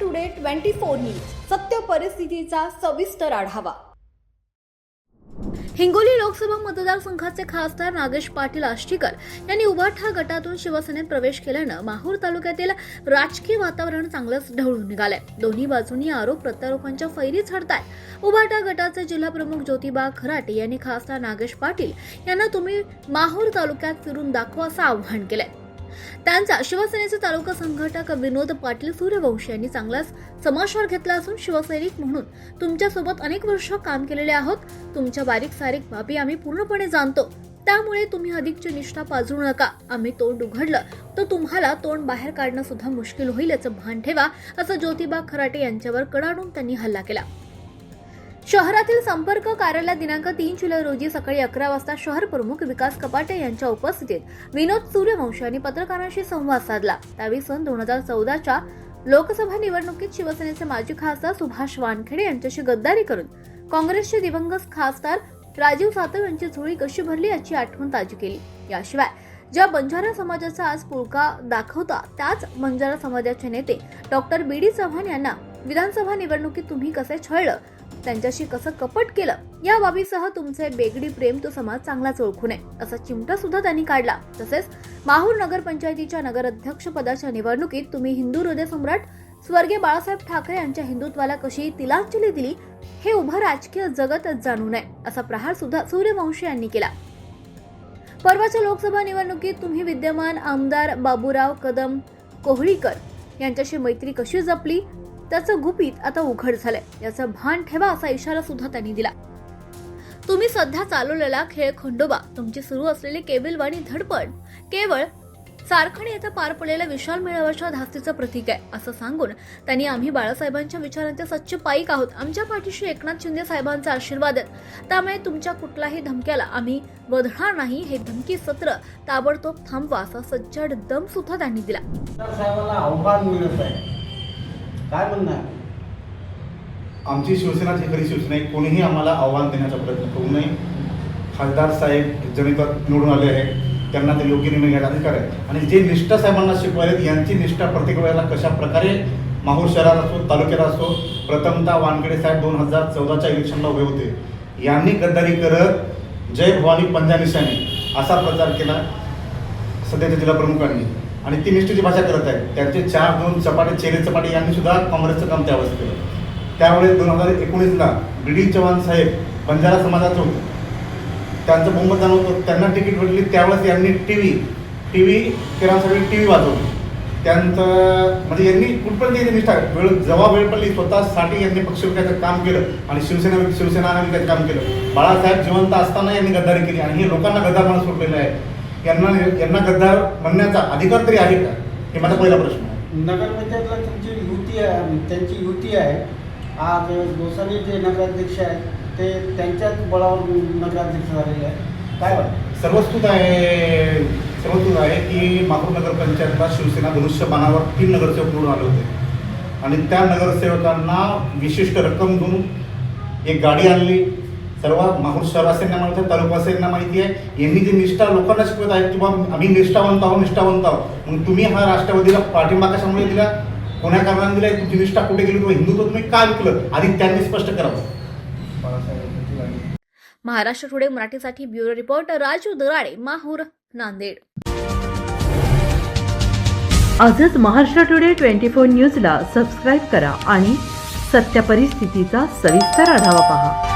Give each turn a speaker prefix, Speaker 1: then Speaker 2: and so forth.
Speaker 1: Today 24 news सत्य परिस्थितीचा सविस्तर आढावा। हिंगोली लोकसभा मतदारसंघाचे खासदार नागेश पाटील आष्टीकर यांनी उभाठा गटातून शिवसेनेत प्रवेश केल्यानं माहूर तालुक्यातील राजकीय वातावरण चांगलंच ढवळून निघालंय। दोन्ही बाजूंनी आरोप प्रत्यारोपांच्या फैरी झडतायत। उभाठा गटाचे जिल्हा प्रमुख ज्योतिबा खराटे यांनी खासदार नागेश पाटील यांना तुम्ही माहूर तालुक्यात फिरून दाखवा असं आव्हान केलंय। त्यांचा शिवसेनेचे तालुका संघटक विनोद पाटील सूर्यवंशी यांनी चांगलाच समाचार घेतला असून शिवसैनिक म्हणून तुमच्यासोबत अनेक वर्ष काम केलेले आहोत। तुमच्या बारीक सारीक बाबी आम्ही पूर्णपणे जाणतो, त्यामुळे तुम्ही अधिकची निष्ठा पाजरू नका। आम्ही तोंड उघडलं तर तुम्हाला तोंड बाहेर काढणं सुद्धा मुश्किल होईल याचं भान ठेवा असं ज्योतिबा खराटे यांच्यावर कडाडून त्यांनी हल्ला केला। शहरातील संपर्क कार्यालयात दिनांक 3 जुलै रोजी सकाळी 11 वाजता शहर प्रमुख विकास कपाटे यांच्या उपस्थितीत विनोद सूर्यवंशी यांनी पत्रकारांशी संवाद साधला। त्यावेळी सन 2014च्या लोकसभा निवडणुकीत शिवसेनेचे माजी खासदार सुभाष वानखेडे यांच्याशी गद्दारी करून काँग्रेसचे दिवंगत खासदार राजीव सातव यांची झोळी कशी भरली याची आठवण ताजी केली। याशिवाय ज्या बंजारा समाजाचा आज पुळका दाखवता त्याच बंजारा समाजाचे नेते डॉक्टर बी.डी. चव्हाण यांना विधानसभा निवडणुकीत तुम्ही कसे छळलं, त्यांच्याशी कसं कपट केलं, या बाबीसह तुमचे बेगडी प्रेम तो समाज चांगलाच ओळखू नये असा चिमटा सुद्धा त्यांनी काढला। तसेच माहूर नगरपंचायतीच्या नगराध्यक्ष पदाच्या निवडणुकीत तुम्ही हिंदू हृदय सम्राट स्वर्गीय बाळासाहेब ठाकरे यांच्या हिंदुत्वाला कशी तिलांजली दिली हे उभं राजकीय जगत जाणू नये असा प्रहार सुद्धा सूर्यवंशी यांनी केला। परवाच्या लोकसभा निवडणुकीत तुम्ही विद्यमान आमदार बाबूराव कदम कोहळीकर यांच्याशी मैत्री कशी जपली त्याचं गुपित आता उघड झालंय, याचं भान ठेवा असा इशारा सुद्धा त्यांनी दिला। तुम्ही सध्या चालवलेला खेळ खंडोबा, तुमची सुरू असलेली केबिलवाणी धडपड केवळ सारखणी येथे पार पडलेल्या विशाल मेळाव्याच्या धास्तीचं प्रतीक आहे असं सांगून त्यांनी आम्ही बाळासाहेबांच्या विचारांचे सच्चे पाईक आहोत, आमच्या पाठीशी एकनाथ शिंदे साहेबांचा आशीर्वाद आहे, त्यामुळे तुमच्या कुठल्याही धमक्याला आम्ही बधणार नाही, हे धमकी सत्र ताबडतोब थांबवा असा सज्जड दम सुद्धा त्यांनी दिला।
Speaker 2: आव्हान मिळत आहे, काय म्हणणार?
Speaker 3: आमची शिवसेना जी खरी शिवसेना आहे, कोणीही आम्हाला आव्हान देण्याचा प्रयत्न करू नये। खासदार साहेब जनतेत निवडून आले आहेत, त्यांना ते योग्य निर्णय घ्यायला अधिकार आहे आणि जे निष्ठा साहेबांना शिकवायला यांची निष्ठा प्रत्येक वेळेला कशा प्रकारे माहूर शहरात असो तालुक्यात असो, प्रथमतः वानखेडे साहेब 2014च्या इलेक्शनला उभे होते, यांनी गद्दारी करत जय भवानी पंजा निशाणी असा प्रचार केला सध्याच्या जिल्हा प्रमुखांनी आणि ती निष्ठेची भाषा करत आहेत। त्यांचे 4-2 चपाटे चेरे चपाटे यांनी सुद्धा काँग्रेसचं काम त्यावेळेस केलं। त्यावेळेस 2019ला बी.डी. चव्हाण साहेब बंजारा समाजाचे होते, त्यांचं बहुमत होतं, त्यांना तिकीट भेटली, त्यावेळेस यांनी टीव्ही किराणसाठी टीव्ही वाजवली। त्यांचं म्हणजे यांनी कुठपर्यंत निष्ठा जेव्हा वेळ पडली स्वतःसाठी यांनी पक्षविकासाचं काम केलं आणि शिवसेना विकासाचं काम केलं। बाळासाहेब जिवंत असताना यांनी गद्दारी केली आणि हे लोकांना गद्दार म्हणून सोडलेलं आहे। यांना गद्दार म्हणण्याचा अधिकार तरी आहे का, हे माझा पहिला प्रश्न आहे।
Speaker 2: नगरपंचायतला तुमची युती आहे, त्यांची युती आहे। आज गोसावी जे नगराध्यक्ष आहेत ते त्यांच्याच बळावर नगराध्यक्ष झालेले आहे, काय वाटतं?
Speaker 3: सर्वस्तुत आहे की माहूर नगरपंचायतला शिवसेना धनुष्यबाणावर 3 नगरसेवक निवडून आले होते आणि त्या नगरसेवकांना विशिष्ट रक्कम देऊन एक गाडी आणली। सर्व माहूर शहरवासियांना माहिती आहे, तालुकावासियांना माहिती आहे, यांनी जी निष्ठा लोकांना शिकवत आहेत की बाबा आम्ही निष्ठावंत आहोत, मग तुम्ही हा राष्ट्रवादीला पाठिंबा कशामुळे दिला, कोण्या कारणाने दिला, तुमची निष्ठा कुठे गेली, तुम्ही हिंदुत्व तुम्ही का विकलं, आधी त्यांनी स्पष्ट करावं।
Speaker 1: महाराष्ट्र टुडे मराठीसाठी ब्युरो रिपोर्ट राजू दराडे, माहूर, नांदेड।
Speaker 4: आजच महाराष्ट्र टुडे 24 न्यूजला सबस्क्राईब करा आणि सत्य परिस्थितीचा सविस्तर आढावा पहा।